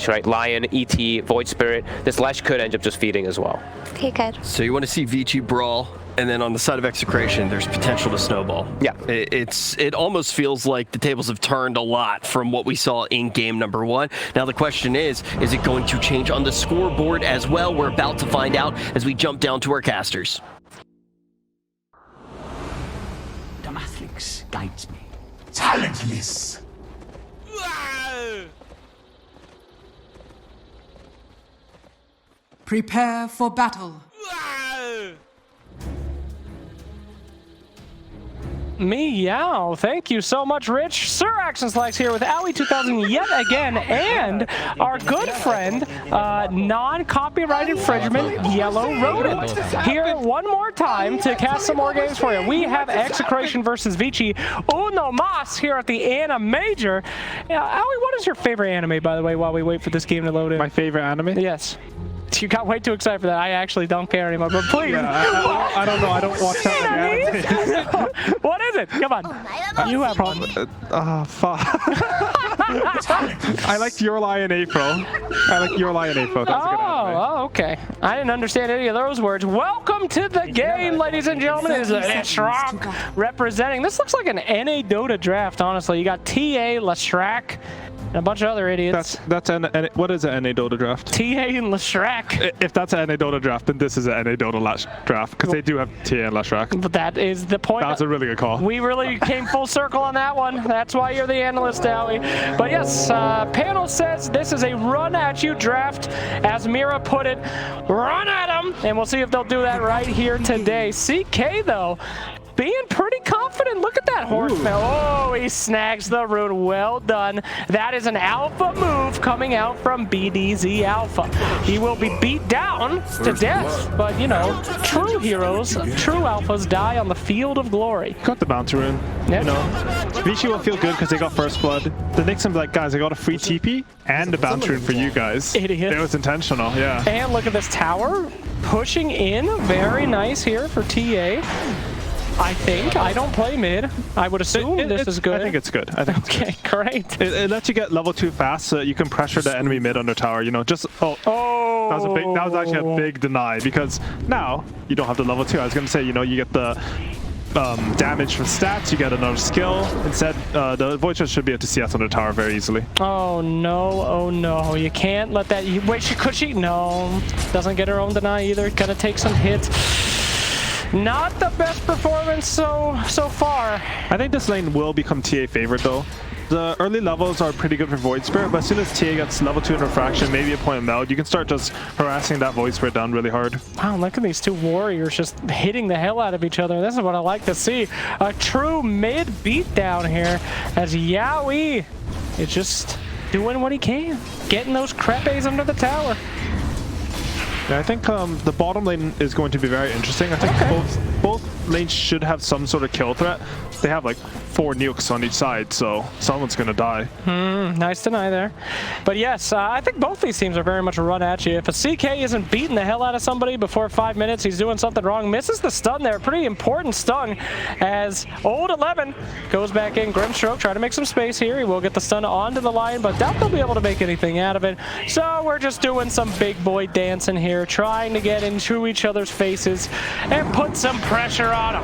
Leash, right? Lion, ET, Void Spirit. This Leash could end up just feeding as well. Okay, good. So you want to see Vici brawl, and then on the side of Execration, there's potential to snowball. Yeah. It almost feels like the tables have turned a lot from what we saw in game number 1. Now the question is it going to change on the scoreboard as well? We're about to find out as we jump down to our casters. Damatrix guides me. Talentless. Prepare for battle. Meow. Thank you so much, Rich. Sir Action Slacks here with Yowe 2000 yet again, and our good friend, non-copyright infringement, Yellow Rodent. Here one more time to cast some more games for you. We have Execration versus Vici. Uno mas here at the AniMajor. Yowe, what is your favorite anime, by the way, while we wait for this game to load in? My favorite anime? Yes. You got way too excited for that. I actually don't care anymore, but please. Yeah, I don't know. I don't watch that many anime. What is it? Come on. You have Fuck. I like Your Lie in April. I like Your Lie in April. That's a good anime. Oh, okay. I didn't understand any of those words. Welcome to the game, ladies and gentlemen. It is Leshrac representing. This looks like an NA Dota draft, honestly. You got TA, Leshrac, and a bunch of other idiots. What is an NA Dota draft? TA and Leshrac. If that's an NA Dota draft, then this is an NA Dota draft, because they do have TA and Leshrac. But that is the point. That was a really good call. We really came full circle on that one. That's why you're the analyst, Yowe. But yes, panel says this is a run at you draft. As Mira put it, run at them. And we'll see if they'll do that right here today. CK, though, being pretty confident. Look at that horseman. Oh, he snags the root. Well done. That is an alpha move coming out from BDZ Alpha. He will be beat down to death, but you know, true heroes, true alphas die on the field of glory. Got the bounty rune. Yep. You know, Vici will feel good because they got first blood. The Nixon like, guys, I got a free TP and a bounty rune for you guys. Idiot. It was intentional, yeah. And look at this tower pushing in. Very nice here for TA. I think. I don't play mid. I would assume this is good. I think it's good. I think okay, it's good. Great. It lets you get level 2 fast, so you can pressure the enemy mid under tower. You know, just that was actually a big deny, because now you don't have the level 2. I was gonna say, you know, you get the damage from stats, you get another skill. Instead, the Voidress should be able to CS on the tower very easily. Oh no, you can't let that. Wait, could she? No, doesn't get her own deny either. Gonna take some hits. Not the best performance so far. I think this lane will become TA favorite though. The early levels are pretty good for Void Spirit, but as soon as TA gets level 2 in Refraction, maybe a point of meld, you can start just harassing that Void Spirit down really hard. Wow, look at these two warriors just hitting the hell out of each other. This is what I like to see. A true mid beatdown here as Yowe is just doing what he can. Getting those crepes under the tower. Yeah, I think the bottom lane is going to be very interesting. I think both lanes should have some sort of kill threat. They have like 4 nukes on each side, so someone's gonna die. Nice deny there. But yes, I think both these teams are very much a run at you. If a CK isn't beating the hell out of somebody before 5 minutes, he's doing something wrong. Misses the stun there, pretty important stun, as Old 11 goes back in. Grimstroke try to make some space here. He will get the stun onto the line, but doubt they'll be able to make anything out of it. So we're just doing some big boy dancing here, trying to get into each other's faces and put some pressure on them.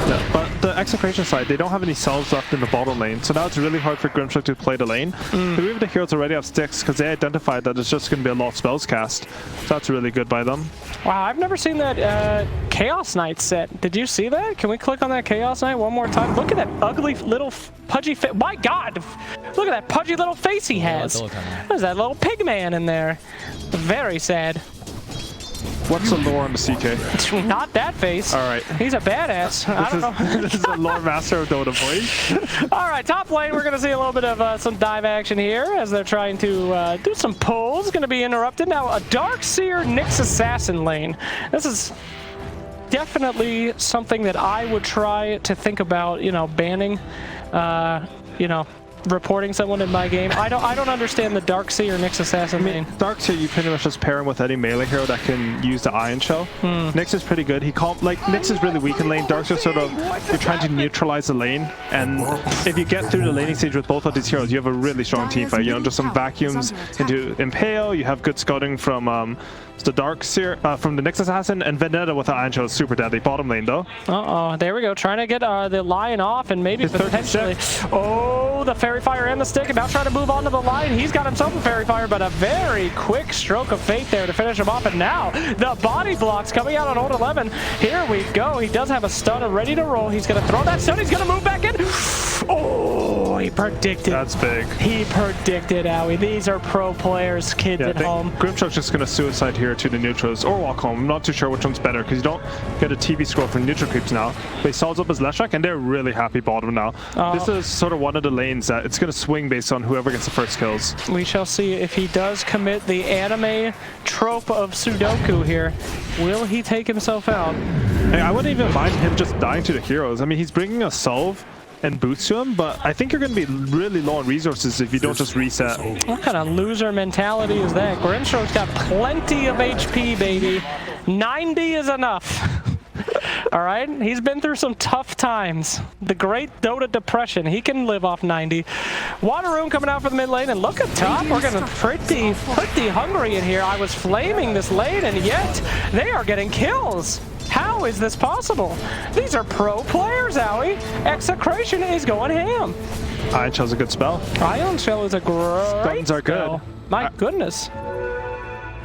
Yeah, but the Execration side, they don't have any cells left in the bottom lane, so now it's really hard for Grimstroke to play the lane. Three of the heroes already have sticks because they identified that it's just going to be a lot of spells cast. So that's really good by them. Wow, I've never seen that Chaos Knight set. Did you see that? Can we click on that Chaos Knight one more time? Look at that ugly little pudgy face. My God! Look at that pudgy little face he has. There's that little pig man in there. Very sad. What's the lore on the CK? Not that face. All right. He's a badass. I don't know. This is the lore master of Dota, boys. All right, top lane, we're going to see a little bit of some dive action here as they're trying to do some pulls. Going to be interrupted. Now, a Darkseer Nyx Assassin lane. This is definitely something that I would try to think about, you know, banning, you know, reporting someone in my game. I don't understand the Darkseer Nyx Assassin main. Darkseer, you pretty much just pair him with any melee hero that can use the Iron Shell. Nyx is pretty good. Nyx is really weak in lane. Darkseer sort of, you're trying to neutralize the lane, and if you get through the laning stage with both of these heroes, you have a really strong team fight. You know, just some vacuums into Impale. You have good scouting from the Darkseer, from the Nyx Assassin, and Vendetta with the Iron Shell is super deadly. Bottom lane though. There we go. Trying to get the Lion off, and maybe potentially. Oh, the Fairy Fire and the stick. About trying to move on to the Lion. He's got himself a Fairy Fire, but a very quick stroke of fate there to finish him off. And now the body blocks coming out on Old 11. Here we go. He does have a stunner ready to roll. He's going to throw that stun. He's going to move back in. Oh, he predicted. That's big. He predicted, Owie. These are pro players, kids at home. Grimstroke's just going to suicide here to the neutrals or walk home. I'm not too sure which one's better because you don't get a TV scroll from neutral creeps now. But he solves up his Leshrac and they're really happy bottom now. This is sort of one of the lanes that it's going to swing based on whoever gets the first kills. We shall see if he does commit the anime trope of Sudoku here. Will he take himself out? Hey, I wouldn't even mind him just dying to the heroes. I mean, he's bringing a Solve and boots to him, but I think you're going to be really low on resources if you don't just reset. What kind of loser mentality is that? Grimstroke's got plenty of HP, baby. 90 is enough. All right, he's been through some tough times. The great Dota depression. He can live off 90. Water Rune coming out for the mid lane, and look at top. We're getting pretty hungry in here. I was flaming this lane, and yet they are getting kills. How is this possible? These are pro players, Owie. XctN is going ham. Iron Shell's a good spell. Iron Shell is a great Stuns are good. spell. My goodness.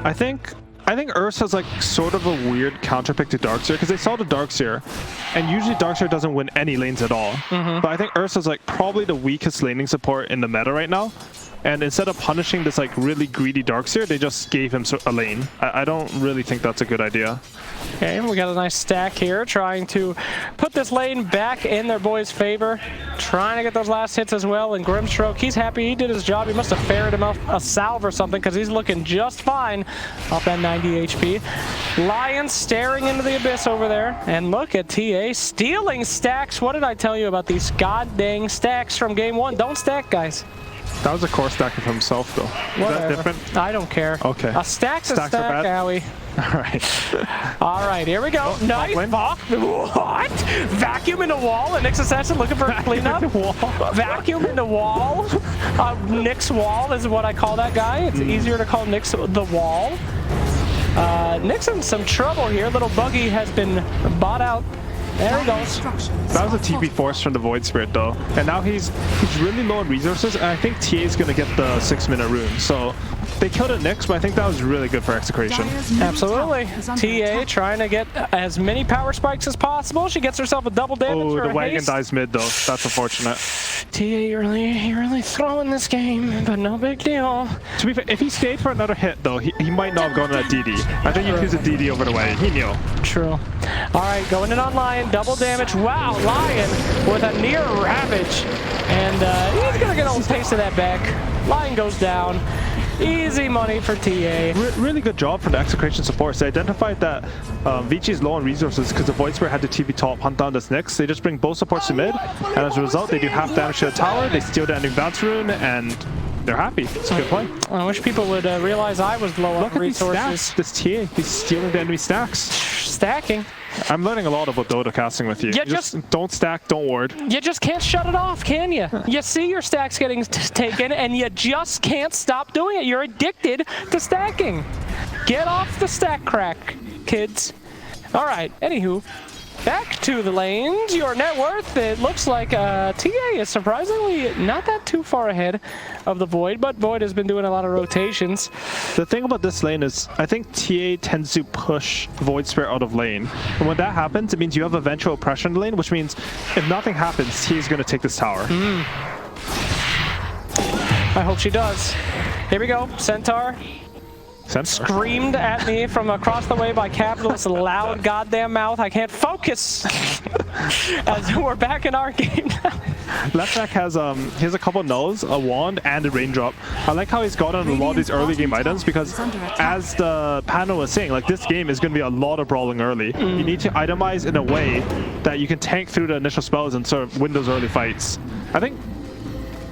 I think Ursa's like sort of a weird counterpick to Darkseer because they saw the Darkseer, and usually Darkseer doesn't win any lanes at all. But I think Ursa's like probably the weakest laning support in the meta right now. And instead of punishing this like really greedy Darkseer, they just gave him a lane. I don't really think that's a good idea. Okay, we got a nice stack here, trying to put this lane back in their boys' favor. Trying to get those last hits as well, and Grimstroke, he's happy he did his job. He must have ferried him off a salve or something, because he's looking just fine off that 90 HP. Lion staring into the abyss over there, and look at TA stealing stacks. What did I tell you about these god-dang stacks from game one? Don't stack, guys. That was a core stack of himself, though. Whatever. Is that different? I don't care. Okay. A stack's a stack, Owie. All right. All right, here we go. Oh, nice. What? Vacuum in the wall. And Nyx Assassin looking for a cleanup. Vacuum in the wall. Nyx wall is what I call that guy. It's easier to call Nyx the wall. Nyx in some trouble here. Little Buggy has been bought out. There he goes. That was a TP force from the Void Spirit though. And now he's really low on resources, and I think TA is going to get the 6-minute rune. So they killed it Nyx, but I think that was really good for XctN. Absolutely. TA trying to get as many power spikes as possible. She gets herself a double damage. Oh, the wagon dies mid though. That's unfortunate. TA, you're really throwing this game, but no big deal. To be fair, if he stayed for another hit though, he might not have gone to that DD. I think he'd use a DD over the way. He knew. True. All right, going in on Lion. Double damage. Wow, Lion with a near ravage. And he's going to get a little taste of that back. Lion goes down. Easy money for TA. Really good job from the XctN supports. They identified that Vici is low on resources because the Void Spirit had to TP top, hunt down this Nyx. They just bring both supports to mid, and as a result, they do half damage to the tower. They steal the ending advance rune, and they're happy. It's a good play. I wish people would realize I was low on resources. This TA, he's stealing the enemy stacks. Stacking. I'm learning a lot about Dota casting with you. You just don't stack, don't ward. You just can't shut it off, can you? You see your stacks getting taken, and you just can't stop doing it. You're addicted to stacking. Get off the stack crack, kids. All right, anywho. Back to the lanes, your net worth, it looks like TA is surprisingly not that too far ahead of the Void, but Void has been doing a lot of rotations. The thing about this lane is, I think TA tends to push Void Spirit out of lane. And when that happens, it means you have eventual oppression in the lane, which means if nothing happens, TA is going to take this tower. I hope she does. Here we go, Centaur. Screamed at me from across the way by Capital's loud goddamn mouth. I can't focus. As we're back in our game now. Leshrac has he has a couple of nulls, a wand, and a raindrop. I like how he's gotten a lot of these early game items because, as the panel was saying, like this game is going to be a lot of brawling early. You need to itemize in a way that you can tank through the initial spells and sort of win those early fights. I think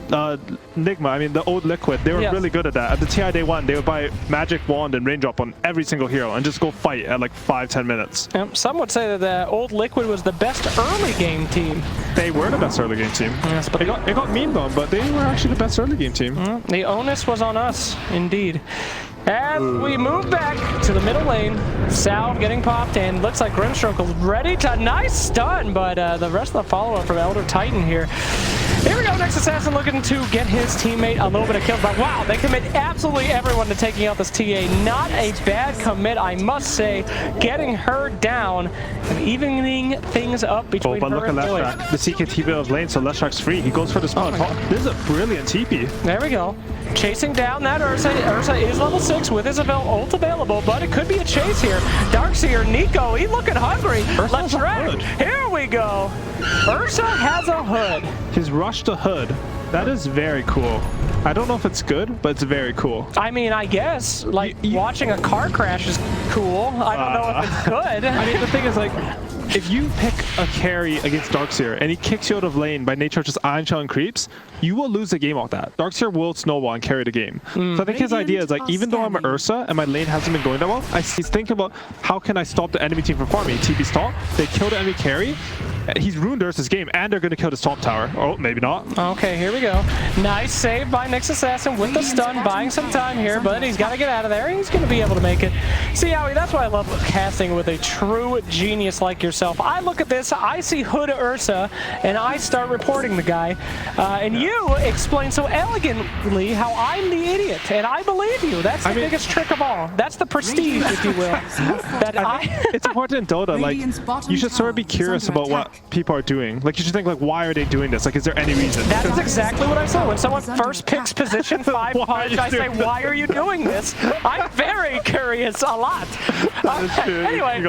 Nigma, I mean the old Liquid, they were really good at that. At the TI Day 1, they would buy Magic Wand and Raindrop on every single hero and just go fight at like 5-10 minutes. Some would say that the old Liquid was the best early game team. They were the best early game team. Yes, but it got memed on, but they were actually the best early game team. The onus was on us, indeed. As we move back to the middle lane, Sal getting popped in. Looks like Grimstroke is ready to nice stun, but the rest of the follow-up from Elder Titan here. Here we go, next assassin looking to get his teammate a little bit of kills, but wow, they commit absolutely everyone to taking out this TA. Not a bad commit, I must say. Getting her down and evening things up between but her look at and Joy. Leshrac. The CKT build of lane, so Leshrak's free. He goes for the spawn. This is a brilliant TP. There we go. Chasing down that Ursa. Ursa is level 6 with Isabel ult available, but it could be a chase here. Darkseer, Nico, he looking hungry. Leshrac, here we go. Ursa has a hood. He's rushed a hood. That is very cool. I don't know if it's good, but it's very cool. I mean, I guess, like, watching a car crash is cool. I don't know if it's good. I mean, the thing is, like, if you pick a carry against Darkseer and he kicks you out of lane by nature of just iron shell and creeps, you will lose the game off that. Darkseer will snowball and carry the game. So I think his idea is, like, even though I'm an Ursa and my lane hasn't been going that well, he's thinking about how can I stop the enemy team from farming. TP stop, they kill the enemy carry. He's ruined Ursa's game, and they're going to kill this top tower. Oh, maybe not. Okay, here we go. Nice save by Nyx Assassin with the stun, buying some time here, but he's got to get out of there. He's going to be able to make it. See, Yowe, that's why I love casting with a true genius like yourself. I look at this, I see Hood Ursa, and I start reporting the guy. And you explain so elegantly how I'm the idiot, and I believe you. That's the biggest trick of all. That's the prestige, if you will. It's important in Dota, like, you should sort of be curious about what people are doing. Like, you should think, like, why are they doing this? Like, is there any reason? That is exactly what I say. When someone first picks position 5 punch, I say, why are you doing this? I'm very curious a lot. Anyway,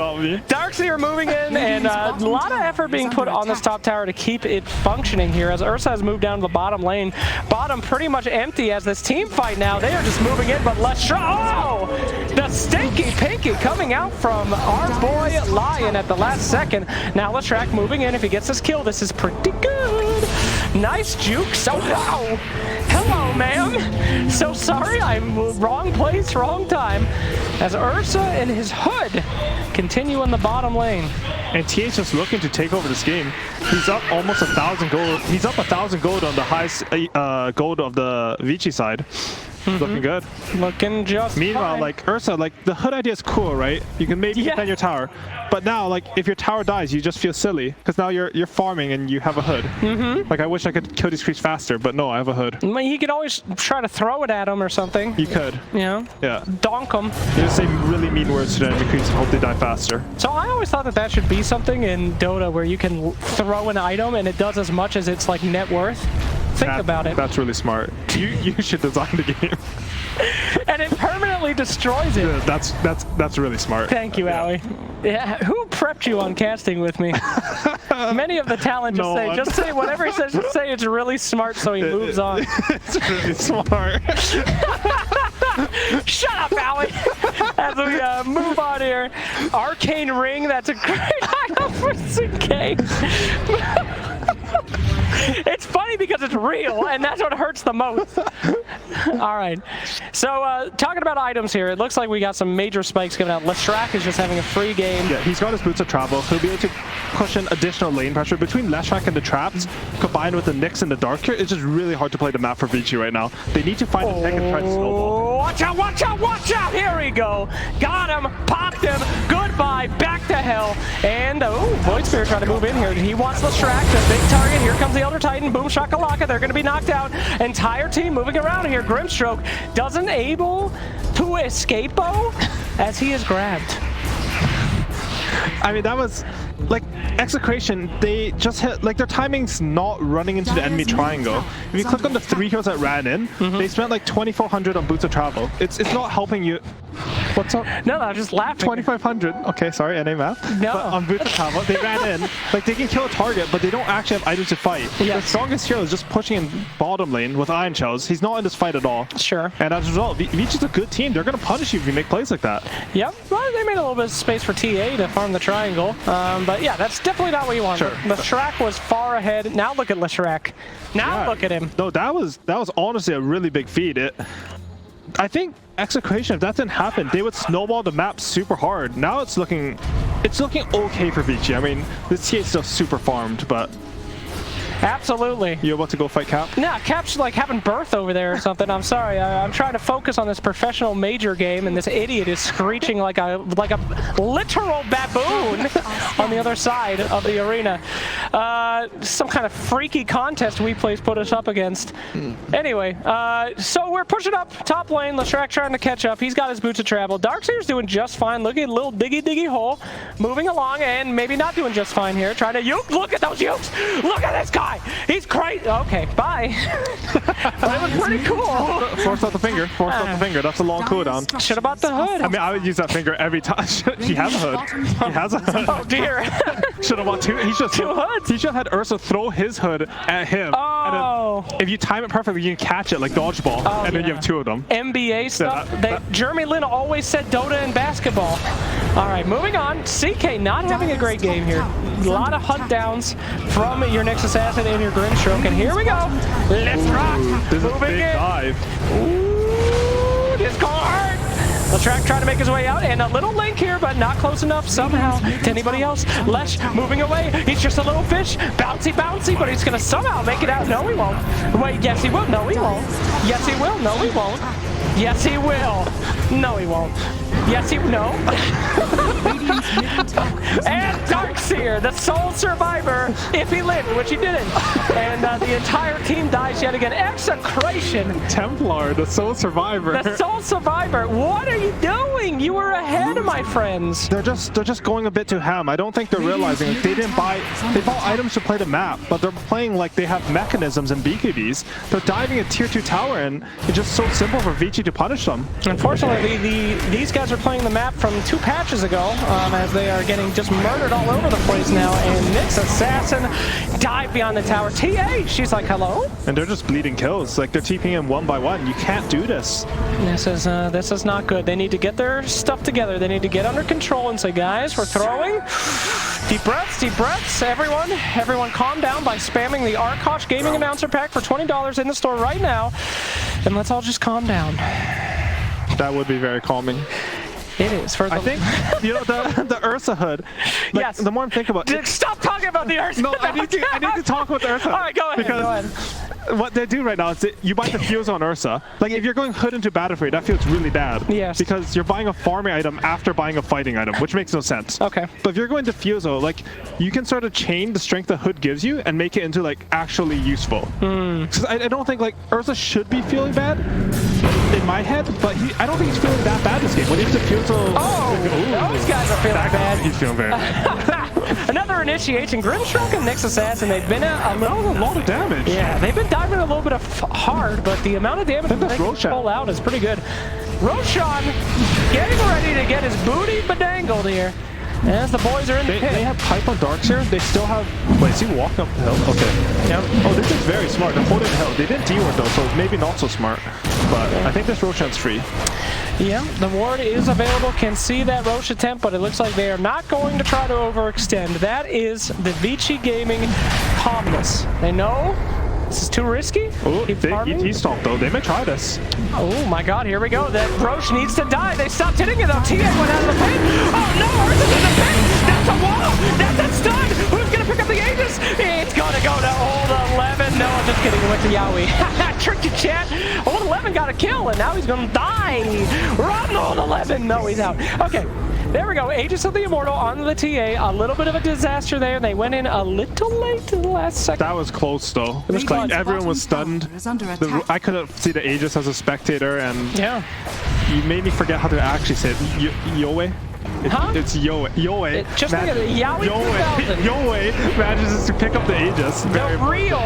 Darkseer moving in, and a lot of effort being put on this top tower to keep it functioning here as Ursa has moved down to the bottom lane. Bottom pretty much empty as this team fight now. They are just moving in, but oh! The stinky pinky coming out from our boy Lion at the last second. Now Leshrac moving in. If he gets this kill, this is pretty good. Nice juke. So, wow. Hello, ma'am. So sorry, I'm wrong place, wrong time. As Ursa and his hood continue in the bottom lane. And TH just looking to take over this game. He's up almost 1,000 gold. He's up 1,000 gold on the highest gold of the Vici side. Looking good. Looking just Meanwhile, fine. like, Ursa, like, the hood idea is cool, right? You can maybe defend your tower. But now, like, if your tower dies, you just feel silly. Because now you're farming and you have a hood. Like, I wish I could kill these creeps faster, but no, I have a hood. I mean, you could always try to throw it at him or something. You could. Yeah. Donk them. You just say really mean words to the enemy creeps and hope they die faster. So I always thought that should be something in Dota where you can throw an item and it does as much as its, like, net worth. Think about it. That's really smart. You should design the game. And it permanently destroys it. Yeah, that's really smart. Thank you, Yowe. Yeah, who prepped you on casting with me? Many of the talent just say whatever he says, just say it's really smart so he moves on. It's really smart. Shut up, Yowe. As we move on here. Arcane Ring, that's a great item for CK. It's funny because it's real, and that's what hurts the most. All right. So, talking about items here, it looks like we got some major spikes coming out. Leshrac is just having a free game. Yeah, he's got his boots of travel. He'll be able to cushion additional lane pressure between Leshrac and the traps, combined with the Nyx and the Dark here. It's just really hard to play the map for Vici right now. They need to find a tech and try to snowball. Watch out, watch out, watch out! Here we go. Got him, popped him. Goodbye, back to hell. And, Void Spirit trying to move in here. He wants Leshrac, the big target. Here comes the Elder Titan. Boom shakalaka. They're going to be knocked out. Entire team moving around here. Grimstroke doesn't able to escape as he is grabbed. I mean, that was like execration. They just hit, like, their timing's not running into the enemy triangle. If you click on the 3 heroes that ran in, they spent like 2,400 on boots of travel. It's not helping you. What's up? No, I'm just laughing. 2,500. Okay, sorry, NA math. No. But on dota2, they ran in. Like, they can kill a target, but they don't actually have items to fight. Yeah. The strongest hero is just pushing in bottom lane with Iron Shells. He's not in this fight at all. Sure. And as a result, Vichi's a good team. They're going to punish you if you make plays like that. Yep. Well, they made a little bit of space for TA to farm the triangle. But yeah, that's definitely not what you want. Sure. Leshrac was far ahead. Now look at Leshrac. Now look at him. No, that was honestly a really big feat. I think XctN, if that didn't happen, they would snowball the map super hard. Now it's looking okay for Vici. I mean, this TA is still super farmed, but Absolutely. you about to go fight Cap? Nah, Cap's like having birth over there or something. I'm sorry. I'm trying to focus on this professional major game, and this idiot is screeching like a literal baboon on the other side of the arena. Some kind of freaky contest WePlays put us up against. Anyway, so we're pushing up top lane. Leshrac trying to catch up. He's got his boots of travel. Darkseer's doing just fine. Look at a little diggy hole. Moving along, and maybe not doing just fine here. Trying to yuke. Look at those yukes. Look at this guy. He's crazy. Okay, bye. That was pretty cool. Force out the finger. Force out the finger. That's a long cooldown. Should have bought the hood. I mean, I would use that finger every time. He has a hood. He has a hood. Oh dear. Should have bought two. He should Two hoods. He should have had Ursa throw his hood at him. Oh. And then if you time it perfectly, you can catch it like dodgeball, and then you have two of them. NBA stuff. Jeremy Lin always said Dota and basketball. All right, moving on. CK not having a great game here. A lot of hunt downs from your next assassin and your Grimstroke. And here we go. Let's rock. This is a Moving big in. dive. Ooh, this going hard. Leshrac trying to make his way out, and a little link here, but not close enough somehow to anybody else. Lesh moving away. He's just a little fish. Bouncy, but he's going to somehow make it out. No, he won't. Wait, yes, he will. No, he won't. Yes, he will. No, he won't. Yes, he will. No, he won't. Yes, he no. And Darkseer, the sole survivor, if he lived, which he didn't. And the entire team dies yet again. XctN. Templar, the sole survivor. The sole survivor. What are you doing? You were ahead, my friends. They're just going a bit too ham. I don't think they're realizing it. They bought items to play the map, but they're playing like they have mechanisms and BKBs. They're diving a tier 2 tower, and it's just so simple for Vici to punish them. Unfortunately, these guys are playing the map from 2 patches ago, as they are getting just murdered all over the place now. And Nick's assassin dive beyond the tower. TA, she's like, hello? And they're just bleeding kills. Like, they're TPing in 1 by 1. You can't do this. This is not good. They need to get their stuff together. They need to get under control and say, guys, we're throwing. Deep breaths. Everyone calm down by spamming the Arkosh Gaming Announcer Pack for $20 in the store right now. And let's all just calm down. That would be very calming. It is. I think, the Ursa hood. Like, Yes. The more I'm thinking about it. Stop talking about the Ursa. No, I need to talk about the Ursa. All right, go ahead. Because what they do right now is you buy the fuse on Ursa. Like, if you're going hood into Battlefield, that feels really bad. Yes. Because you're buying a farming item after buying a fighting item, which makes no sense. Okay. But if you're going to Fuso, like, you can sort of chain the strength the hood gives you and make it into, like, actually useful. Because I don't think, like, Ursa should be feeling bad in my head, but I don't think he's feeling that bad this game. When he's the Fuso... Those guys are feeling bad. He's feeling very bad. Another initiation. Grimstroke and Nick's assassin, they've been a lot of damage. Yeah, they've been diving a little bit of hard, but the amount of damage they Roshan pull out is pretty good. Roshan getting ready to get his booty bedangled here. As the boys are in the pit. They have pipe on Darkseer. They still have... Wait, is he walking up the hill? Okay. Yep. Oh, this is very smart. They're holding the hill. They didn't D-ward though, so maybe not so smart. But I think this Roshan's free. Yeah, the ward is available. Can see that Roche attempt, but it looks like they are not going to try to overextend. That is the Vici Gaming calmness. They know this is too risky. Oh, he stopped though. They may try this. Oh my god, here we go. That Roche needs to die. They stopped hitting it though. TA went out of the pit. Oh no, Ursa's in the pit. That's a wall. That's a stun. Who's going to pick up the Aegis? It's going to go to old 11. No, I'm just kidding. It went to Yowe. Tricked you, chat. Old 11 got a kill, and now he's going to die. Run, old 11. No, he's out. Okay. There we go. Aegis of the Immortal on the TA. A little bit of a disaster there. They went in a little late in the last second. That was close though. It was close. Everyone was stunned. I couldn't see the Aegis as a spectator, and you made me forget how to actually say it. Yowe? It's Yowe. Yowe. Just think of it. Yowe 2000. Yowe manages to pick up the Aegis. The real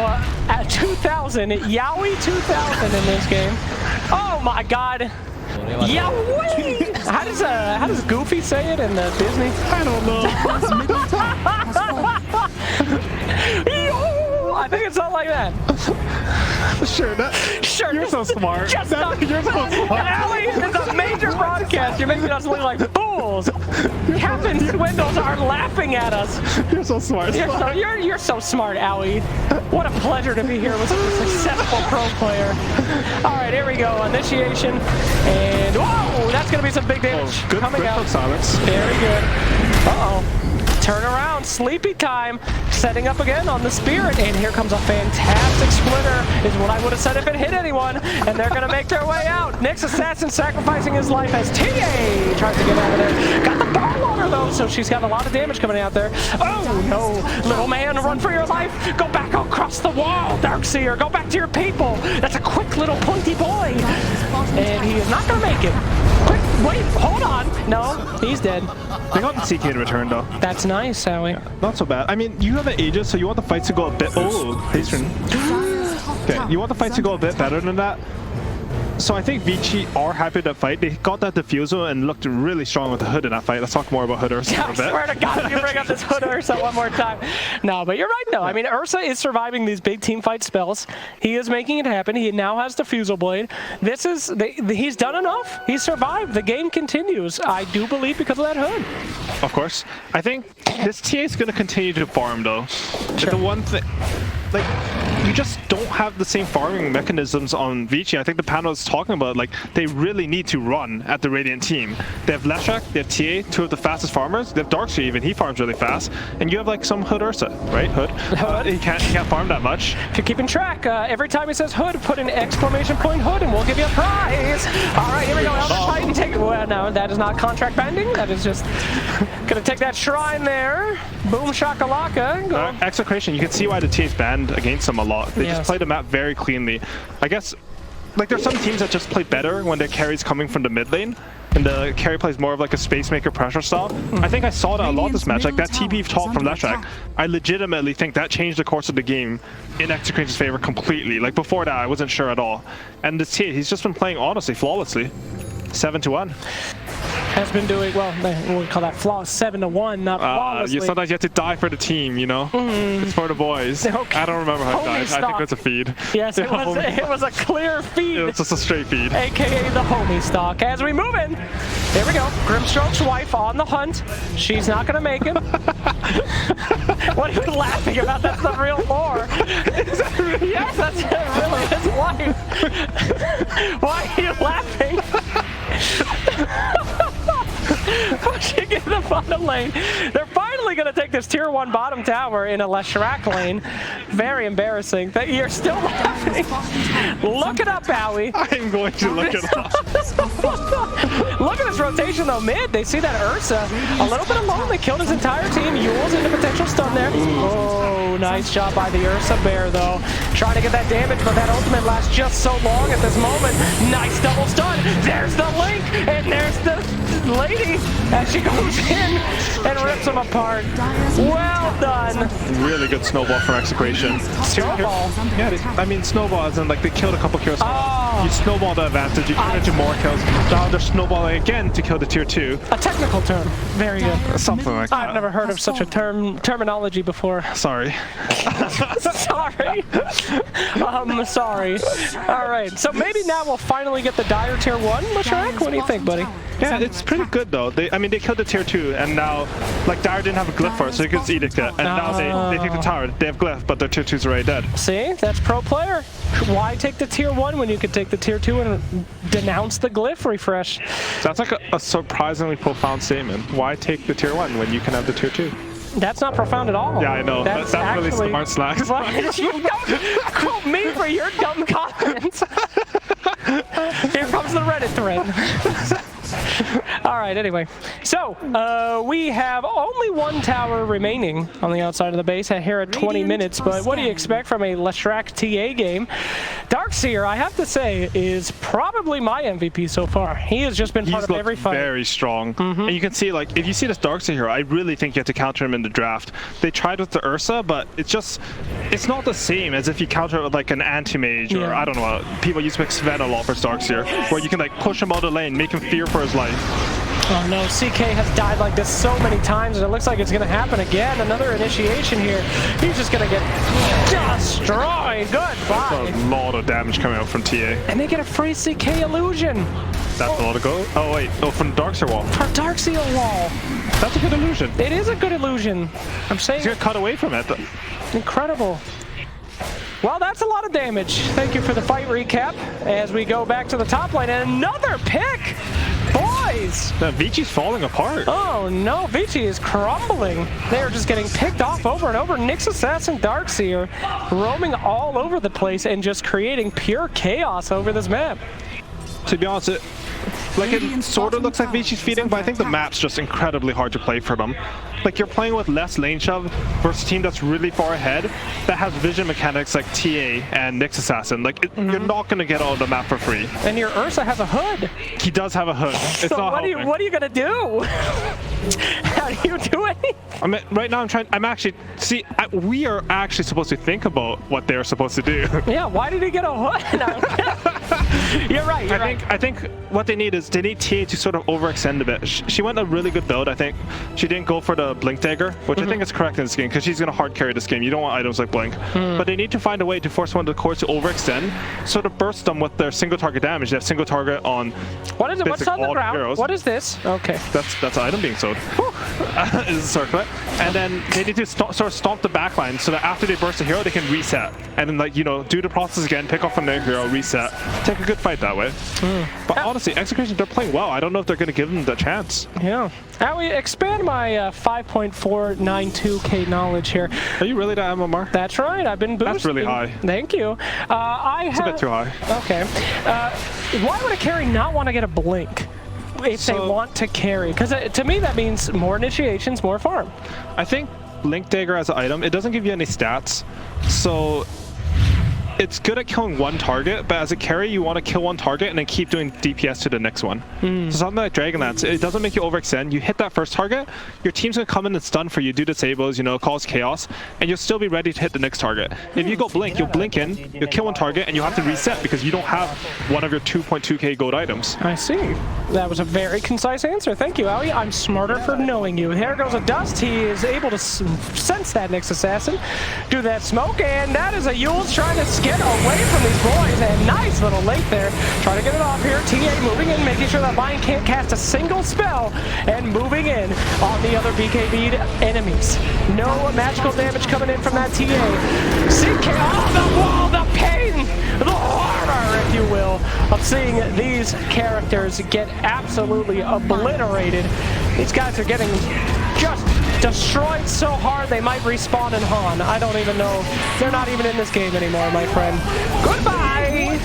at 2000. Yowe 2000 in this game. Oh my god. Yowe! How does Goofy say it in Disney? I don't know. Yo! I think it's not like that. Sure, you're so smart. Just You're so smart. Allie, it's a major broadcast. You're making us look like fools. Captain Swindles are laughing at us. You're so smart. You're so smart, Owie. What a pleasure to be here with such a successful pro player. All right, here we go. Initiation. And whoa, that's going to be some big damage Good coming out. silence. Very good. Uh-oh. Turn around, sleepy time, setting up again on the Spirit, and here comes a fantastic splitter, is what I would have said if it hit anyone, and they're going to make their way out. Nick's assassin sacrificing his life as TA tries to get out of there. Got the ball on her though, so she's got a lot of damage coming out there. Oh no, little man, run for your life. Go back across the wall, Darkseer, go back to your people. That's a quick little pointy boy, and he is not going to make it. Quick, wait, hold on. No, he's dead. They got the CK in return though. That's nice, Howie. Not so bad. I mean, you have an Aegis, so you want the fights to go a bit. Oh, patron. Okay, you want the fights to go a bit better than that. So I think Vici are happy to fight. They got that defusal and looked really strong with the Hood in that fight. Let's talk more about Hood Ursa for a bit. I swear to God, if you bring up this Hood Ursa one more time. No, but you're right though. I mean, Ursa is surviving these big team fight spells. He is making it happen. He now has the Fusel Blade. He's done enough. He's survived. The game continues. I do believe because of that Hood. Of course. I think this TA is going to continue to farm though. Sure. The one thing, like, you just don't have the same farming mechanisms on Vici. I think the panel is talking about, like, they really need to run at the Radiant team. They have Leshrac, they have TA, two of the fastest farmers. They have Darkseer even, he farms really fast. And you have like some Hood Ursa, right? Hood. He can't farm that much. If you're keeping track, every time he says Hood, put an exclamation point Hood and we'll give you a prize. All right, here we go. Elder Titan, take it. Well, no, that is not contract binding. That is just gonna take that shrine there. Boom shakalaka. Execration, you can see why the TA is banned against them a lot. They just play the map very cleanly. I guess, like, there's some teams that just play better when their carry's coming from the mid lane, and the carry plays more of like a space maker pressure style. I think I saw that a lot this match, like that TP talk from Leshrac. I legitimately think that changed the course of the game in Execration's favor completely. Like before that, I wasn't sure at all. And this TA, he's just been playing honestly, flawlessly. 7-1. Has been doing well. We call that flaw 7-1, not flawlessly. Sometimes you have to die for the team, you know. It's for the boys. Okay. I don't remember how it died. Stock. I think it was a feed. Yes, it was a clear feed. It was just a straight feed. AKA the homie stock. As we move in, there we go. Grimstroke's wife on the hunt. She's not gonna make it. What are you laughing about? That's the real lore. Yes, that's really his wife. Why are you laughing? Pushing in the bottom lane. They're finally going to take this tier 1 bottom tower in a Leshrac lane. Very embarrassing. You're still laughing. Look it up, Howie. I'm going to look it up. Look at this rotation though, mid. They see that Ursa a little bit alone. They killed his entire team. Yule's into potential stun there. Oh, nice job by the Ursa bear though. Trying to get that damage, but that ultimate lasts just so long at this moment. Nice double stun. There's the link, and there's the lady as she goes in and rips him apart. Well done. Really good snowball from Execration. Snowball? Yeah, I mean snowball as in like they killed a couple kills. You snowball the advantage, you turn into more kills. Now they're snowballing again to kill the tier 2. A technical term. Very good. Something like that. I've never heard of such a terminology before. Sorry. Sorry. Sorry. All right. So maybe now we'll finally get the Dire tier 1, Leshrac? What do you think, buddy? Yeah, it's pretty good though. I mean, they killed the tier 2, and now, like, Dire didn't have a glyph for it, so you could just edict it. And now they take the tower. They have glyph, but their tier 2's already dead. See, that's pro player. Why take the tier 1 when you could take the tier 2 and denounce the glyph refresh? That's like a surprisingly profound statement. Why take the tier 1 when you can have the tier 2? That's not profound at all. Yeah, I know. That's really smart slack. You don't quote me for your dumb comments. Here comes the Reddit thread. All right, anyway. So, we have only one tower remaining on the outside of the base here at 20 minutes, but what do you expect from a Leshrac TA game? Darkseer, I have to say, is probably my MVP so far. He has just been part of every fight. Very strong. And you can see, like, if you see this Darkseer here, I really think you have to counter him in the draft. They tried with the Ursa, but it's not the same as if you counter it with, like, an AniMajor, or I don't know, people use XctN a lot for Darkseer, where you can, like, push him out of the lane, make him fear for his life. Oh no, CK has died like this so many times, and it looks like it's going to happen again. Another initiation here. He's just going to get destroyed. Goodbye. That's a lot of damage coming out from TA. And they get a free CK illusion. That's a lot of go. Oh wait, from Darkseer wall. For Darkseer wall. That's a good illusion. It is a good illusion. I'm saying. He's going to cut away from it. Incredible. Well, that's a lot of damage. Thank you for the fight recap as we go back to the top lane. And another pick! Boys! Vici's falling apart. Oh no, Vici is crumbling. They are just getting picked off over and over. Nyx Assassin Darkseer roaming all over the place and just creating pure chaos over this map. To be honest, it sort of looks like Vici's feeding, but I think the map's just incredibly hard to play for them. Like, you're playing with less lane shove versus a team that's really far ahead that has vision mechanics like TA and Nyx Assassin. Like, you're not going to get all of the map for free. And your Ursa has a hood. He does have a hood. It's so not what are you going to do? How do you do anything? I mean, right now we are actually supposed to think about what they're supposed to do. Yeah, why did he get a hood? You're right. I think what they need is TA to sort of overextend a bit. She went a really good build, I think. She didn't go for the Blink Dagger, which I think is correct in this game, because she's going to hard carry this game. You don't want items like Blink. But they need to find a way to force one of the cores to overextend, sort of burst them with their single target damage. They have single target on what is it? What's on the ground? Heroes. What is this? Okay. That's an item being sold. Is a circlet. And then they need to sort of stomp the backline so that after they burst a hero, they can reset. And then, like, you know, do the process again, pick off another hero, reset. Take a good fight that way. But honestly, XctN, they're playing well. I don't know if they're going to give them the chance. Yeah. Now we expand my 5.492k knowledge here. Are you really that MMR? That's right. I've been boosting. That's really high. Thank you. It's a bit too high. Okay. Why would a carry not want to get a blink if they want to carry? Because to me that means more initiations, more farm. I think Blink Dagger as an item, it doesn't give you any stats. So it's good at killing one target, but as a carry, you want to kill one target and then keep doing DPS to the next one. So something like Dragonlance, it doesn't make you overextend. You hit that first target, your team's going to come in and stun for you, do disables, you know, cause chaos, and you'll still be ready to hit the next target. If you go Blink, you'll blink in, you'll kill one target, and you'll have to reset because you don't have one of your 2.2k gold items. I see. That was a very concise answer. Thank you, Owie. I'm smarter for knowing you. There goes a dust. He is able to sense that Nyx Assassin, do that smoke, and that is a Yule's trying to get away from these boys, and nice little link there. Trying to get it off here. TA moving in, making sure that Lion can't cast a single spell, and moving in on the other BKB'd enemies. No magical damage coming in from that TA. CK on the wall, the pain, the horror, if you will, of seeing these characters get absolutely obliterated. These guys are getting just destroyed so hard they might respawn in Han. I don't even know. They're not even in this game anymore, my friend. Goodbye!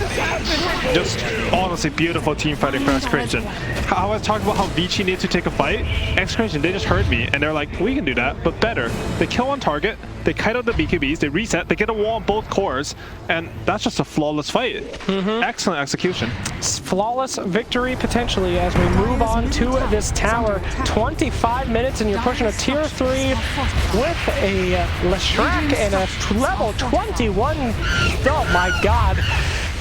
Just honestly beautiful team fighting for XctN. I was talking about how Vici needs to take a fight. XctN, they just heard me and they're like, we can do that, but better. They kill one target, they kite out the BKBs, they reset, they get a wall on both cores, and that's just a flawless fight. Excellent execution. Flawless victory potentially as we move on to this tower. 25 minutes and you're pushing a tier 3 with a Leshrac and a level 21. Oh my god.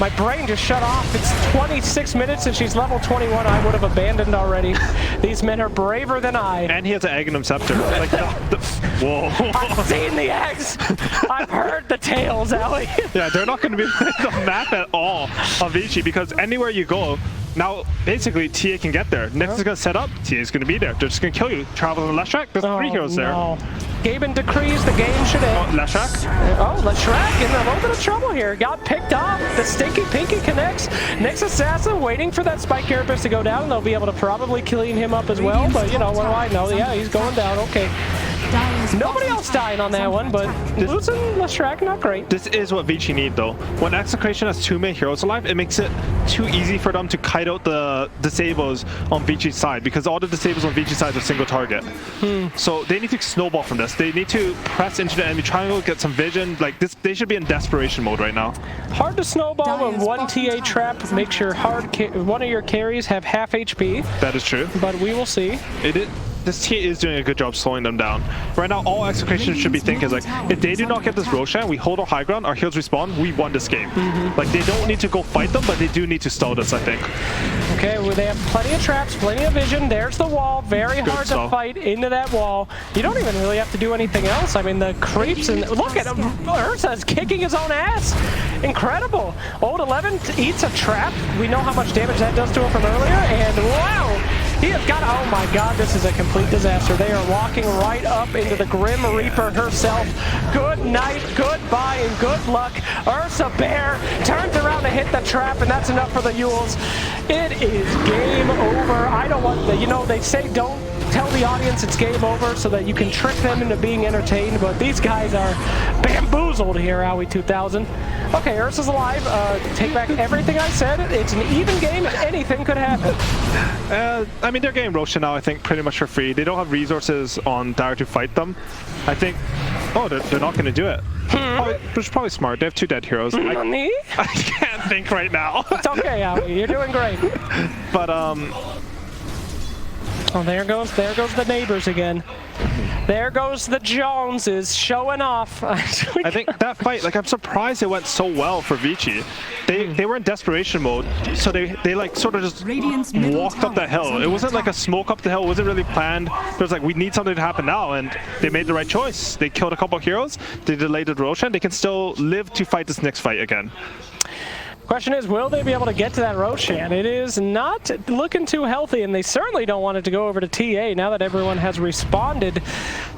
My brain just shut off. It's 26 minutes and she's level 21. I would have abandoned already. These men are braver than I. And he has an Aghanim Scepter. Like, whoa. I've seen the eggs. I've heard the tales, Ellie. Yeah, they're not going to be on the map at all of Vici because anywhere you go, now basically TA can get there. Next is going to set up, TA is going to be there. They're just going to kill you. Travel to Leshrac, there's 3 heroes there. Gaben decrees the game should end. Leshrac? Oh, Leshrac in a little bit of trouble here. Got picked off. The Stinky Pinky connects. Nyx Assassin waiting for that Spike Carapace to go down. They'll be able to probably clean him up as well. But, you know, what do I know? Yeah, he's going down. Okay. Nobody else dying on that one, but losing Leshrac, not great. This is what Vici need though. When Execration has 2 main heroes alive, it makes it too easy for them to kite out the disables on Vici's side, because all the disables on Vici's side are single target. So they need to snowball from this. They need to press into the enemy triangle, get some vision. Like this, they should be in desperation mode right now. Hard to snowball with one TA trap. Make sure one of your carries have half HP. That is true. But we will see. This TA is doing a good job slowing them down. Right now, all Execration should be thinking is like, if they do not get this Roshan, we hold our high ground, our heals respawn, we won this game. Like, they don't need to go fight them, but they do need to stall this, I think. Okay, well, they have plenty of traps, plenty of vision. There's the wall. Very hard to fight into that wall. You don't even really have to do anything else. I mean, the creeps and look at him. Ursa's kicking his own ass. Incredible. Old 11 eats a trap. We know how much damage that does to him from earlier. And wow. He has got, oh my god, this is a complete disaster. They are walking right up into the Grim Reaper herself. Good night, goodbye, and good luck. Ursa Bear turns around to hit the trap, and that's enough for the Yules. It is game over. I don't want the, you know, they say don't tell the audience it's game over so that you can trick them into being entertained, but these guys are bamboozled here, Yowe 2000. Okay, Ursa's alive. Take back everything I said. It's an even game and anything could happen. I mean, they're getting Roshan now, I think, pretty much for free. They don't have resources on Dire to fight them. I think... Oh, they're not going to do it. Which is probably smart. They have 2 dead heroes. Me? I can't think right now. It's okay, Yowe. You're doing great. But, Oh, there goes the neighbors again. There goes the Joneses showing off. I think that fight, like, I'm surprised it went so well for Vici. They were in desperation mode, so they like sort of just walked up that hill. It wasn't like a smoke up the hill. It wasn't really planned. It was like, we need something to happen now, and they made the right choice. They killed a couple of heroes. They delayed the Roshan. They can still live to fight this next fight again. Question is, will they be able to get to that Roshan? It is not looking too healthy, and they certainly don't want it to go over to TA now that everyone has responded.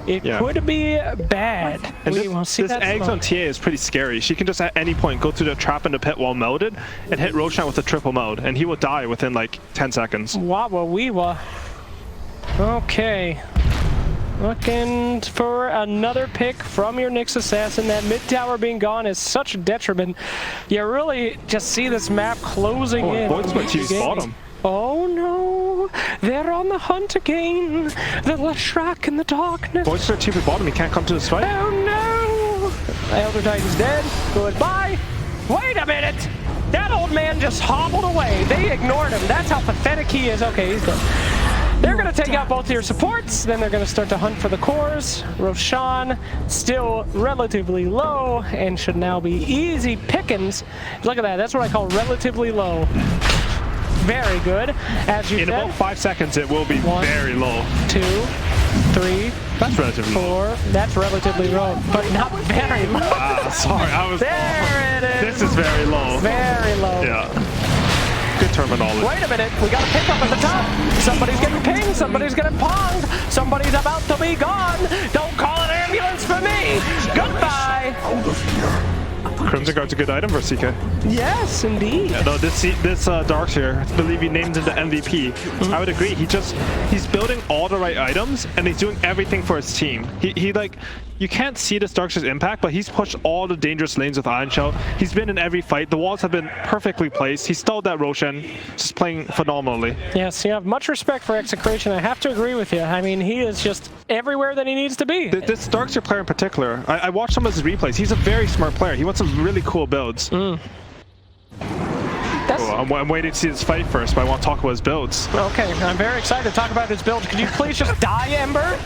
It could be bad. And this eggs on TA is pretty scary. She can just at any point go through the trap in the pit while melded and hit Roshan with a triple meld, and he will die within like 10 seconds. Wawa-weewa. Okay. Looking for another pick from your Nyx Assassin. That mid tower being gone is such a detriment. You really just see this map closing in. Void Spirit TP's bottom. Oh no, they're on the hunt again. The Leshrac in the darkness. Void Spirit TP bottom, he can't come to this fight. Oh no! Elder Titan's dead. Goodbye. Wait a minute! That old man just hobbled away. They ignored him. That's how pathetic he is. Okay, he's dead. They're going to take out both of your supports, then they're going to start to hunt for the cores. Roshan still relatively low and should now be easy pickings. Look at that, that's what I call relatively low. Very good. As you said, in about 5 seconds it will be 1, very low. 2, 3, that's relatively 4. Low. That's relatively low, but not very low. Sorry, I was... There it is. This is very low. Very low. Yeah. Good terminology. Wait a minute, we got a pick up at the top. Somebody's getting pinged, somebody's getting ponged, somebody's about to be gone. Don't call an ambulance for me. Goodbye. Crimson Guard's a good item for CK. Yes, indeed. Yeah, no, this Darkseer, I believe he named him the MVP. I would agree. He's building all the right items and he's doing everything for his team. He like, you can't see this Darkseer's impact, but he's pushed all the dangerous lanes with Iron Shell. He's been in every fight. The walls have been perfectly placed. He stalled that Roshan, just playing phenomenally. Yes, you have much respect for Execration. I have to agree with you. I mean, he is just everywhere that he needs to be. This Darkseer player in particular, I watched some of his replays. He's a very smart player. He wants some really cool builds. I'm waiting to see his fight first, but I want to talk about his builds. Okay, I'm very excited to talk about his builds. Could you please just die, Ember?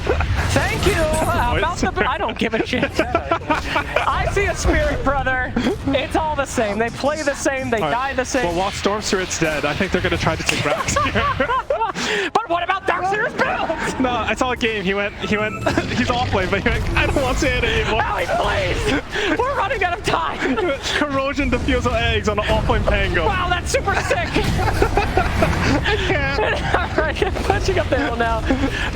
Thank you! I don't give a shit. I see a spirit, brother. It's all the same. They play the same, they die the same. Well, while Storm Spirit's dead, I think they're going to try to take Rax here. But what about Darkseer's build? No, I saw a game. He's offlane, but he went, I don't want to say it anymore. Howie, please! We're running out of time! Corrosion diffusal eggs on an offlane Pango. Wow, that's super sick! I can't. Alright, punching up the hill now.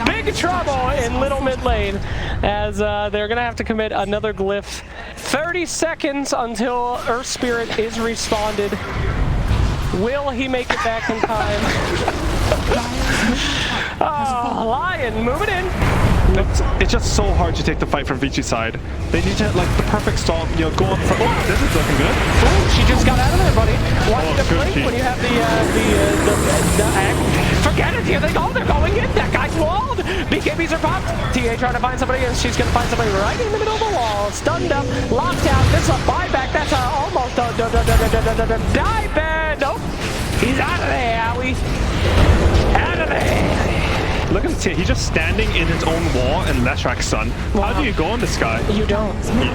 Big trouble in little mid lane as they're going to have to commit another glyph. 30 seconds until Earth Spirit is responded. Will he make it back in time? Oh, Lion moving in. It's just so hard to take the fight from Vinci's side. They need to, like, the perfect stall, you know, go on for... Oh, this is looking good. Ooh, she just got out of there, buddy. Watching the good blink team. when you have the forget it, here they go, they're going in, that guy's walled. BKBs are popped. TA trying to find somebody, and she's going to find somebody right in the middle of the wall. Stunned up, locked out, this is a buyback, that's a almost a die bad. Nope, he's out of there, Yowe. Out of there. Look at this here. He's just standing in his own wall and Leshrak's son. Wow. How do you go on this guy? You don't.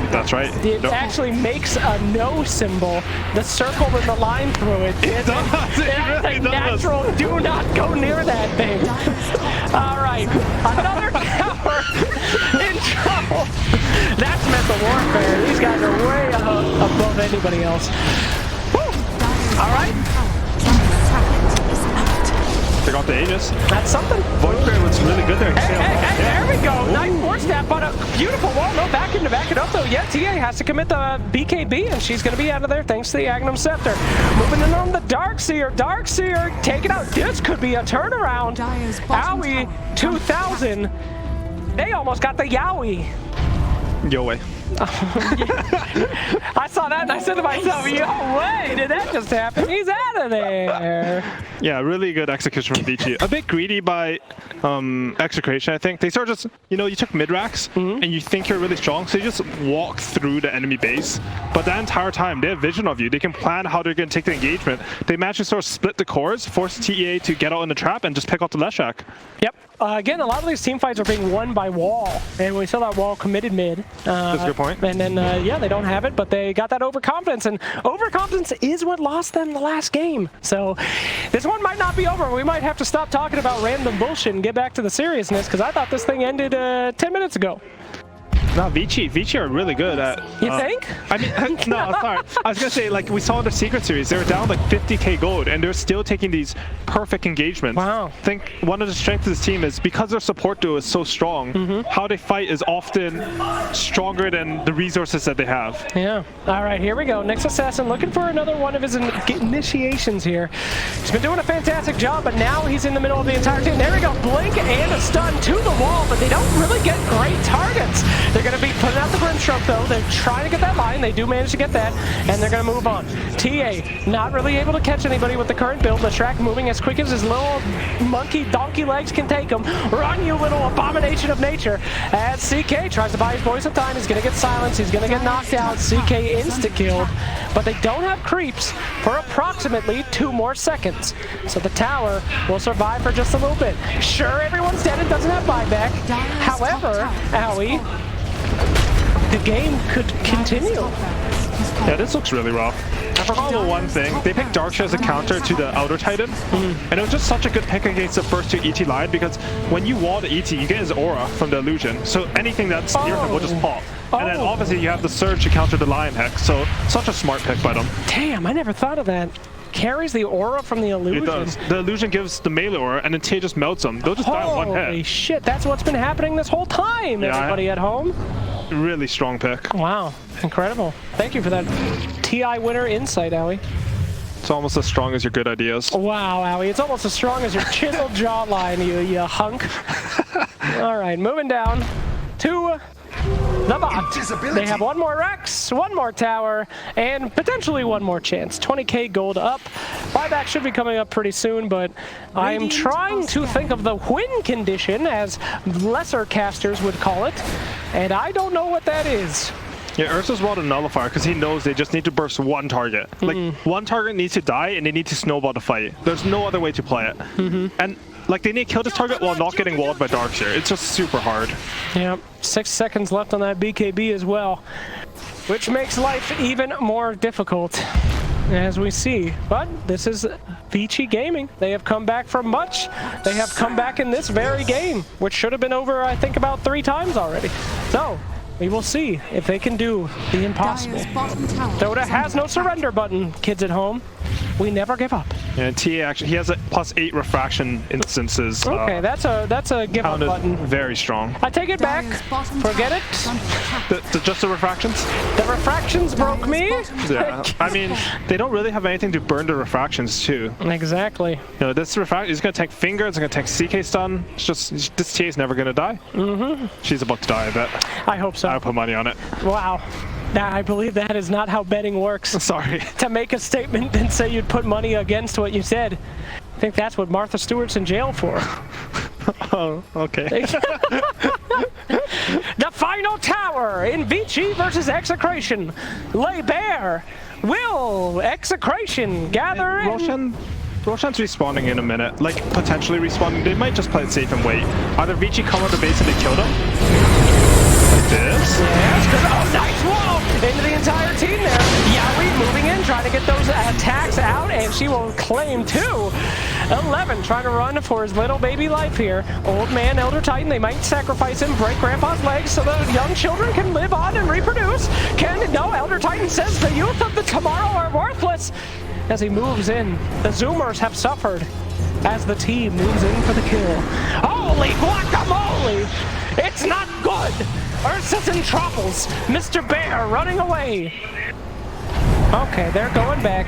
That's right. It actually makes a no symbol, the circle and the line through it. It's a natural, do not go near that thing. All right, another tower in trouble. That's mental warfare. These guys are way above anybody else. Woo. All right. They got the Aegis. That's something. Void Spirit looks really good there. Hey, there we go. Nice force snap, but a beautiful wall. No backing to back it up, though. Yeah, TA has to commit the BKB, and she's going to be out of there thanks to the Agnum Scepter. Moving in on the Darkseer. Darkseer, take it out. This could be a turnaround. Yowe 2000. They almost got the Yowe. Yowe. I saw that and I said to myself, yo, way, did that just happen? He's out of there. Yeah, really good execution from Vici. A bit greedy by execution, I think. They sort of just, you know, you took mid-racks and you think you're really strong, so you just walk through the enemy base. But that entire time, they have vision of you. They can plan how they're going to take the engagement. They manage to sort of split the cores, force TA to get out in the trap and just pick out the Leshrak. Yep. Again, a lot of these team fights are being won by wall, and we saw that wall committed mid. That's a good point. And then, yeah, they don't have it, but they got that overconfidence, and overconfidence is what lost them the last game. So this one might not be over. We might have to stop talking about random bullshit and get back to the seriousness, because I thought this thing ended 10 minutes ago. No, Vici are really good at... You think? I mean, no, sorry. I was going to say, like, we saw in the Secret Series, they were down like 50k gold, and they're still taking these perfect engagements. Wow. I think one of the strengths of this team is because their support duo is so strong, how they fight is often stronger than the resources that they have. Yeah. All right, here we go. Next Assassin looking for another one of his initiations here. He's been doing a fantastic job, but now he's in the middle of the entire team. There we go. Blink and a stun to the wall, but they don't really get great targets. They're going to be putting out the Grimstroke, though. They're trying to get that line. They do manage to get that, and they're going to move on. TA not really able to catch anybody with the current build. Leshrak moving as quick as his little monkey donkey legs can take him. Run, you little abomination of nature. As CK tries to buy his boy some time, he's going to get silenced. He's going to get knocked out. CK insta-killed, but they don't have creeps for approximately 2 more seconds. So the tower will survive for just a little bit. Sure, everyone's dead and doesn't have buyback. However, Yowe, the game could continue. Yeah, this looks really rough. I forgot about one thing. They picked Darkseer as a counter to the Outer Titan, and it was just such a good pick against the first 2 ET line, because when you wall the ET, you get his aura from the illusion, so anything that's near him will just pop. And then obviously you have the Surge to counter the Lion Hex, so such a smart pick by them. Damn, I never thought of that. Carries the aura from the illusion. It does. The illusion gives the melee aura, and then Tia just melts them. They'll just die in one hit. Holy shit, that's what's been happening this whole time, everybody at home. Really strong pick. Wow, incredible. Thank you for that TI winner insight, Yowe. It's almost as strong as your good ideas. Wow, Yowe, it's almost as strong as your chiseled jawline, you hunk. All right, moving down to the bot. They have 1 more Rex, 1 more tower, and potentially 1 more chance. 20k gold up. Buyback should be coming up pretty soon, but I'm trying to think of the win condition, as lesser casters would call it, and I don't know what that is. Yeah, Ursa's walled a nullifier because he knows they just need to burst 1 target. Like, 1 target needs to die, and they need to snowball the fight. There's no other way to play it. And like, they need to kill this target while not getting walled by Darkseer. It's just super hard. Yep, 6 seconds left on that BKB as well, which makes life even more difficult, as we see. But this is Vici Gaming. They have come back from much. They have come back in this very game, which should have been over, I think, about 3 times already. So we will see if they can do the impossible. Dota has no surrender button, kids at home. We never give up. And TA actually, he has a +8 refraction instances. Okay, that's a give up button. Very strong. I take it back. Forget it. Just the refractions? The refractions broke me. Yeah. I mean, they don't really have anything to burn the refractions too. Exactly. You know, this refraction is going to take finger, it's going to take CK stun. It's just, this TA is never going to die. She's about to die, I bet. I hope so. I'll put money on it. Wow. Now, I believe that is not how betting works. Sorry. To make a statement and say you'd put money against what you said. I think that's what Martha Stewart's in jail for. Oh, okay. The final tower in Vici versus Execration. Lay bare. Will Execration gather in? Roshan's respawning in a minute. Like, potentially respawning. They might just play it safe and wait. Either Vici come on the base and they kill them. Like this. Yes, oh, nice wall into the entire team there. Yowe moving in, trying to get those attacks out, and she will claim 2. 11 trying to run for his little baby life here. Old man, Elder Titan, they might sacrifice him, break Grandpa's legs so the young children can live on and reproduce. No, Elder Titan says the youth of the tomorrow are worthless. As he moves in, the Zoomers have suffered as the team moves in for the kill. Holy guacamole! It's not good! Ursa's in troubles. Mr. Bear running away. Okay, they're going back.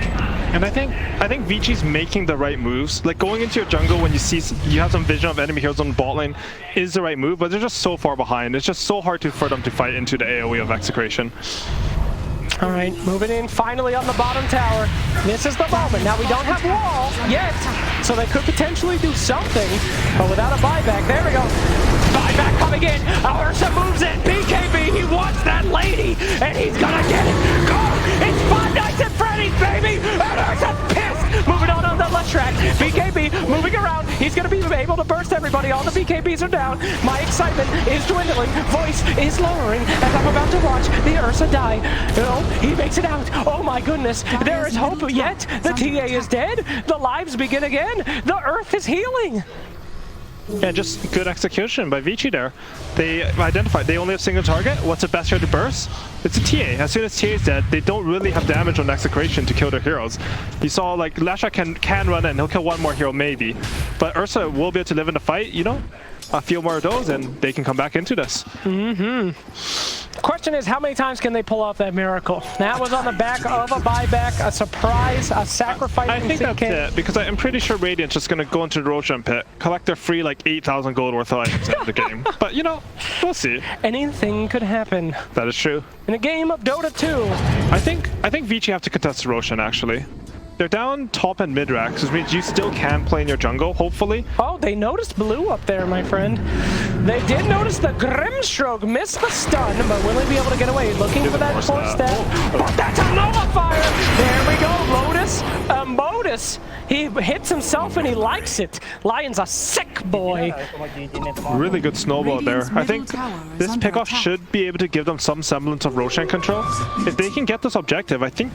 And I think Vici's making the right moves. Like, going into your jungle when you see you have some vision of enemy heroes on the bot lane is the right move, but they're just so far behind. It's just so hard for them to fight into the AoE of Execration. All right, moving in finally on the bottom tower. This is the moment. Now we don't have wall yet, so they could potentially do something, but without a buyback. There we go. Buyback coming in. Ursa moves in. BKB, he wants that lady, and he's gonna get it. Go! It's Five Nights at Freddy's, baby! And Ursa's pissed. Moving on the left track. BKB moving around. He's gonna be able to burst everybody. All the BKBs are down. My excitement is dwindling. Voice is lowering as I'm about to watch the Ursa die. No, he makes it out. Oh my goodness. There is hope yet. The TA is dead. The lives begin again. The earth is healing. Yeah, just good execution by Vici there. They identified they only have single target. What's the best here to burst? It's a TA. As soon as TA is dead, they don't really have damage on Execration to kill their heroes. You saw, like, Lasha can run in. He'll kill one more hero maybe. But Ursa will be able to live in the fight, you know? A few more of those and they can come back into this. Question is, how many times can they pull off that miracle? That was on the back of a buyback, a surprise, a sacrifice. I think that's it, because I'm pretty sure Radiant's just going to go into the Roshan pit, collect their free, like, 8,000 gold worth of items at the game. But, you know, we'll see. Anything could happen. That is true. In a game of Dota 2. I think Vici have to contest Roshan, actually. They're down top and mid racks, which means you still can play in your jungle, hopefully. Oh, they noticed blue up there, my friend. They did notice the Grimstroke, missed the stun, but will he be able to get away? Looking for that fourth step. But that's a nullifier! There we go, Lotus. Modus. He hits himself and he likes it. Lion's a sick boy. Really good snowball there. I think this pickoff should be able to give them some semblance of Roshan control. If they can get this objective, I mean,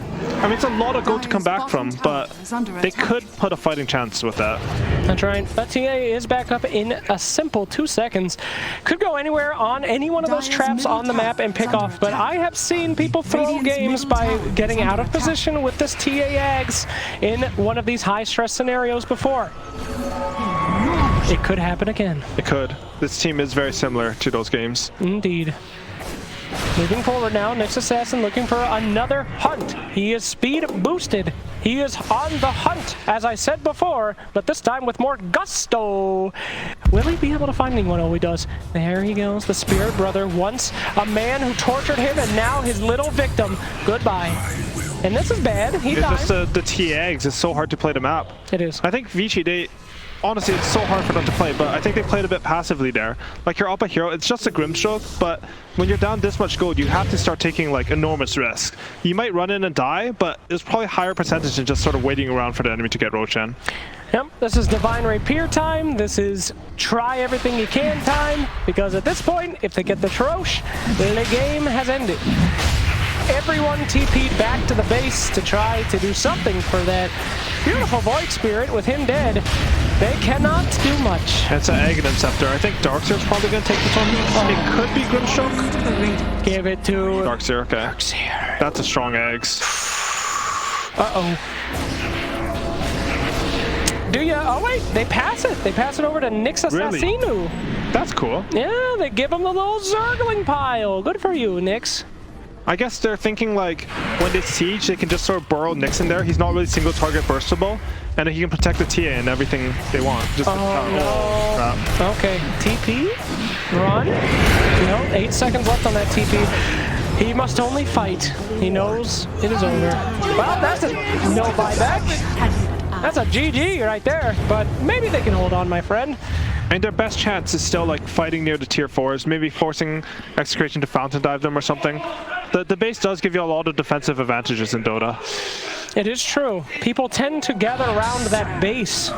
it's a lot of gold to come back from, but they could put a fighting chance with that. That's right. But TA is back up in a simple 2 seconds. Could go anywhere on any one of those traps on the map and pick off, but I have seen people throw games by getting out of position with this TA Ags in one of these high-stress scenarios before. It could happen again. It could. This team is very similar to those games. Indeed. Moving forward now, next assassin looking for another hunt. He is speed boosted. He is on the hunt, as I said before, but this time with more gusto. Will he be able to find anyone? Oh, he does. There he goes, the spirit brother. Once a man who tortured him, and now his little victim. Goodbye. And this is bad. He died. Just the TAgs is so hard to play the map. It is. I think Vici, honestly, it's so hard for them to play, but I think they played a bit passively there. Like, you're up a hero, it's just a Grimstroke, but when you're down this much gold, you have to start taking, like, enormous risk. You might run in and die, but it's probably a higher percentage than just sort of waiting around for the enemy to get Roshan. Yep, this is Divine Rapier time. This is try everything you can time, because at this point, if they get the Trosh, the game has ended. Everyone TP'd back to the base to try to do something for that beautiful Void Spirit. With him dead, they cannot do much. It's an Aghanim Scepter. I think Darkseer's probably going to take this one. It could be Grimstroke. Give it to Darkseer, okay. Darkseer. That's a strong Eggs. Uh-oh. Do you? Oh wait, they pass it. They pass it over to Nyx Assassinu. Really? That's cool. Yeah, they give him the little Zergling pile. Good for you, Nyx. I guess they're thinking like when they siege, they can just sort of burrow Nyx in there. He's not really single target burstable, and then he can protect the TA and everything they want. Just no. Okay, TP, run. No, 8 seconds left on that TP. He must only fight. He knows it is over. Well, that's a no buyback. That's a GG right there, but maybe they can hold on, my friend. And their best chance is still like fighting near the tier 4s, maybe forcing XctN to fountain dive them or something. The base does give you a lot of defensive advantages in Dota. It is true. People tend to gather around that base.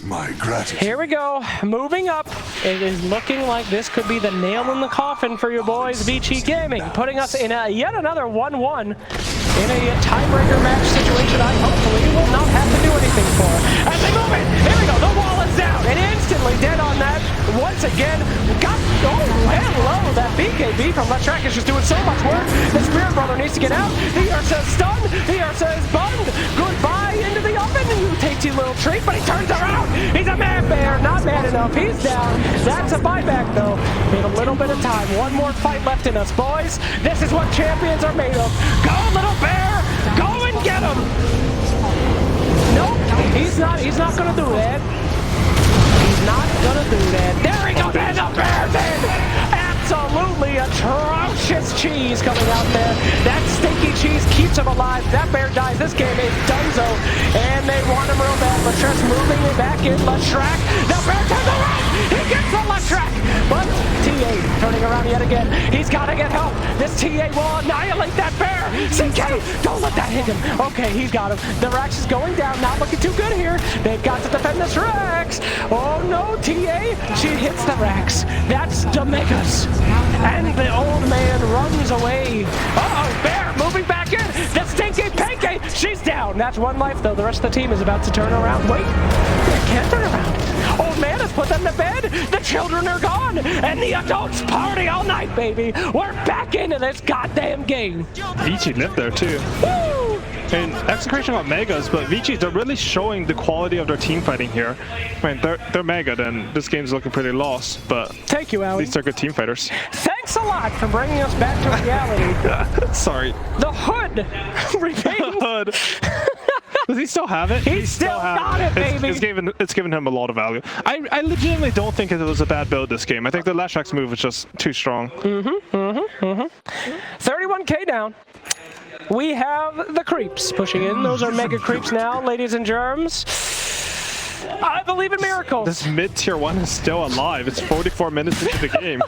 My gratitude. Here we go, moving up. It is looking like this could be the nail in the coffin for your boys, Vici Gaming, putting us in yet another 1-1 in a tiebreaker match situation I hopefully will not have to do anything for. As they move it, here we go, the wall is down, and instantly dead on that. Once again, hello, that BKB from Left Track is just doing so much work. The Spirit Brother needs to get out. The Ursa is stunned, the Ursa is bunned. Goodbye into the oven, and you take your little treat, but he turns around. He's a man bear, not man enough. He's down. That's a buyback, though. In a little bit of time. One more fight left in us, boys. This is what champions are made of. Go, little bear. Go and get him. Nope. He's not going to do that. He's not going to do that. There he goes. And the bear's in. Absolutely atrocious cheese coming out there. That stinky cheese keeps him alive. That bear dies. This game is donezo. And they want him real bad. Latrex moving it back in. Latrex. The bear turns around. He gets the Latrex. But TA turning around yet again. He's got to get help. This TA will annihilate that bear. CK, don't let that hit him. Okay, he's got him. The Rex is going down. Not looking too good here. They've got to defend this Rex. Oh no, TA. She hits the Rex. That's the Megas. And the old man runs away. Uh-oh, bear moving back in. The stinky pancake. She's down. That's one life, though. The rest of the team is about to turn around. Wait, they can't turn around. Old man has put them to bed. The children are gone. And the adults party all night, baby. We're back into this goddamn game. Vici lived there, too. Woo! And XctN got Megas, but Vici, they're really showing the quality of their team fighting here. I mean, they're Mega, then this game's looking pretty lost, but thank you, Allie. At least they're good team fighters. Thanks a lot for bringing us back to reality. Sorry. The Hood remains. Hood. Does he still have it? He still got it, baby. It's given him a lot of value. I legitimately don't think it was a bad build this game. I think the Latrex move was just too strong. 31k down. We have the creeps pushing in. Those are mega creeps now, ladies and germs. I believe in miracles. This mid-tier 1 is still alive. It's 44 minutes into the game.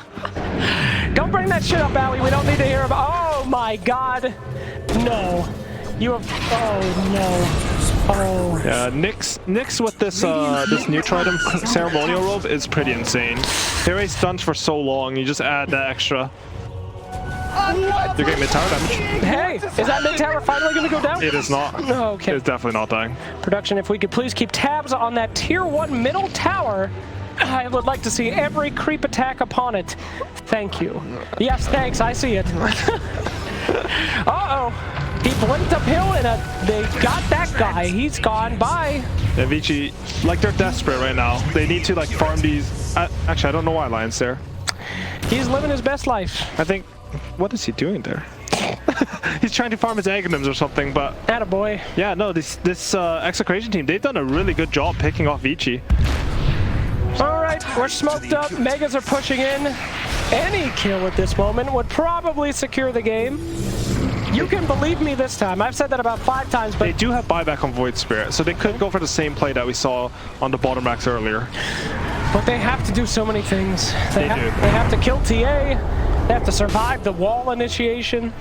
Don't bring that shit up, Allie. We don't need to hear about. Oh my god. No. You have. Oh no. Oh. Yeah, Nyx with this this neutral item ceremonial robe is pretty insane. They already stuns for so long. You just add that extra. You're getting mid-tower damage. Hey, is that mid-tower finally going to go down? It is not. Okay. It's definitely not dying. Production, if we could please keep tabs on that tier 1 middle tower, I would like to see every creep attack upon it. Thank you. Yes, thanks. I see it. Uh-oh. He blinked uphill and they got that guy. He's gone. Bye. And Vici, like, they're desperate right now. They need to like farm these. Actually, I don't know why Lion's there. He's living his best life. I think. What is he doing there? He's trying to farm his Aghanims or something, but... Attaboy. Yeah, no, this XctN team, they've done a really good job picking off Vici. Alright, we're smoked up. Megas are pushing in. Any kill at this moment would probably secure the game. You can believe me this time. I've said that about 5 times, but... They do have buyback on Void Spirit, so they could go for the same play that we saw on the bottom racks earlier. But they have to do so many things. They have to kill TA. They have to survive the wall initiation.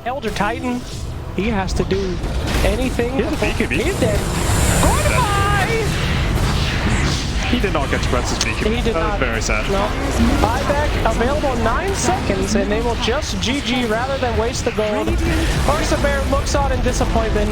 Elder Titan, he has to do anything. He has a BKB. He's dead. Goodbye! He did not get to press his BKB. He did not. That was very sad. No. Buyback available in 9 seconds, and they will just GG rather than waste the gold. Ursa Bear looks on in disappointment.